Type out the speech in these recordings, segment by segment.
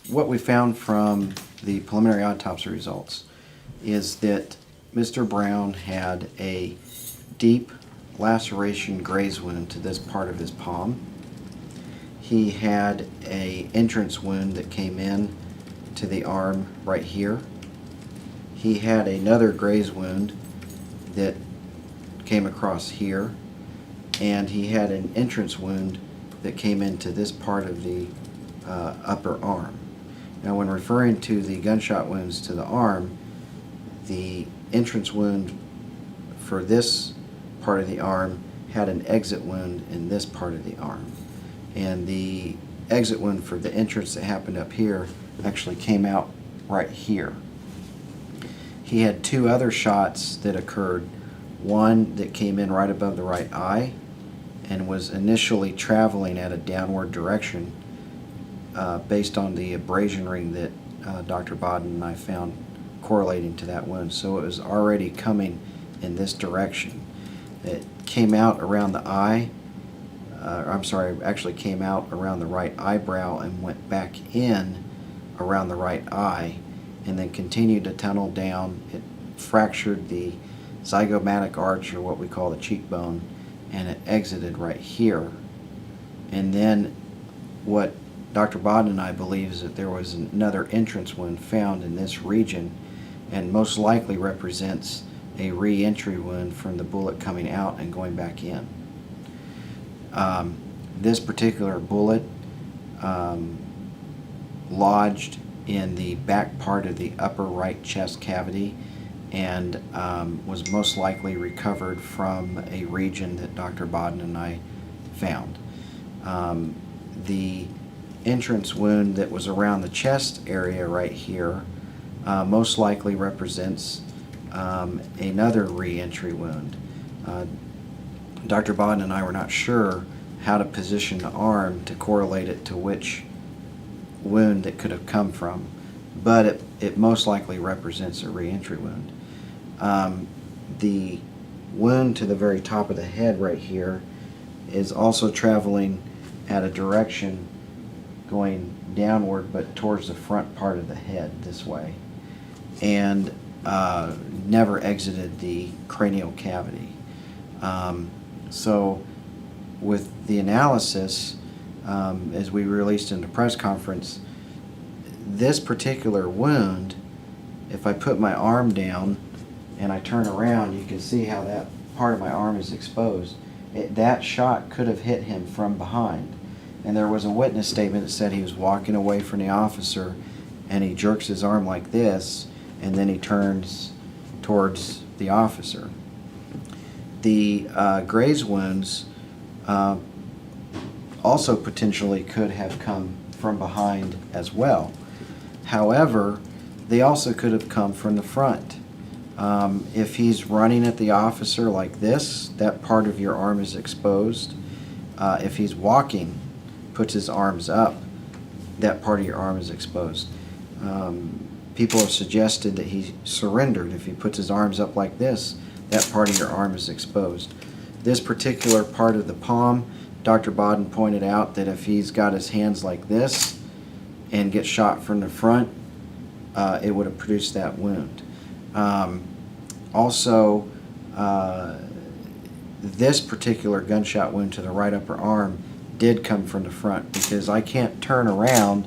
what we found from the preliminary autopsy results is that Mr. Brown had a deep laceration graze wound to this part of his palm. He had an entrance wound that came in to the arm right here. He had another graze wound that came across here, and he had an entrance wound that came into this part of the upper arm. Now, when referring to the gunshot wounds to the arm, the entrance wound for this part of the arm had an exit wound in this part of the arm, and the exit wound for the entrance that happened up here actually came out right here. He had two other shots that occurred, one that came in right above the right eye and was initially traveling at a downward direction based on the abrasion ring that Dr. Bodden and I found correlating to that wound. So it was already coming in this direction. It came out around the eye, actually came out around the right eyebrow and went back in around the right eye, and then continued to tunnel down. It fractured the zygomatic arch, or what we call the cheekbone, and it exited right here. And then what Dr. Bodden and I believe is that there was another entrance wound found in this region, and most likely represents a re-entry wound from the bullet coming out and going back in. This particular bullet lodged in the back part of the upper right chest cavity and was most likely recovered from a region that Dr. Bodden and I found. The entrance wound that was around the chest area right here most likely represents another re-entry wound. Dr. Bodden and I were not sure how to position the arm to correlate it to which wound it could have come from, but it most likely represents a re-entry wound. The wound to the very top of the head right here is also traveling at a direction going downward, but towards the front part of the head this way, and never exited the cranial cavity. So with the analysis, as we released in the press conference, this particular wound, if I put my arm down and I turn around, you can see how that part of my arm is exposed. That shot could have hit him from behind. And there was a witness statement that said he was walking away from the officer and he jerks his arm like this, and then he turns towards the officer. The graze wounds also potentially could have come from behind as well. However, they also could have come from the front. If he's running at the officer like this, that part of your arm is exposed. If he's walking, puts his arms up, that part of your arm is exposed. People have suggested that he surrendered. If he puts his arms up like this, that part of your arm is exposed. This particular part of the palm, Dr. Bodden pointed out that if he's got his hands like this and gets shot from the front, it would have produced that wound. Also, this particular gunshot wound to the right upper arm did come from the front, because I can't turn around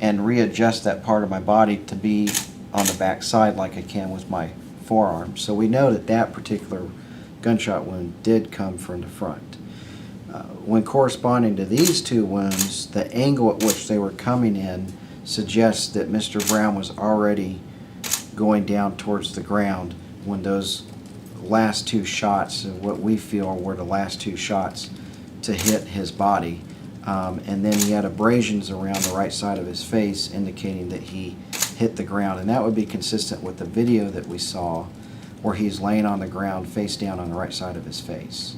and readjust that part of my body to be on the back side like I can with my forearm. So we know that that particular gunshot wound did come from the front. When corresponding to these two wounds, the angle at which they were coming in suggests that Mr. Brown was already going down towards the ground when those last two shots, what we feel were the last two shots, to hit his body. And then he had abrasions around the right side of his face indicating that he hit the ground, and that would be consistent with the video that we saw where he's laying on the ground face down on the right side of his face.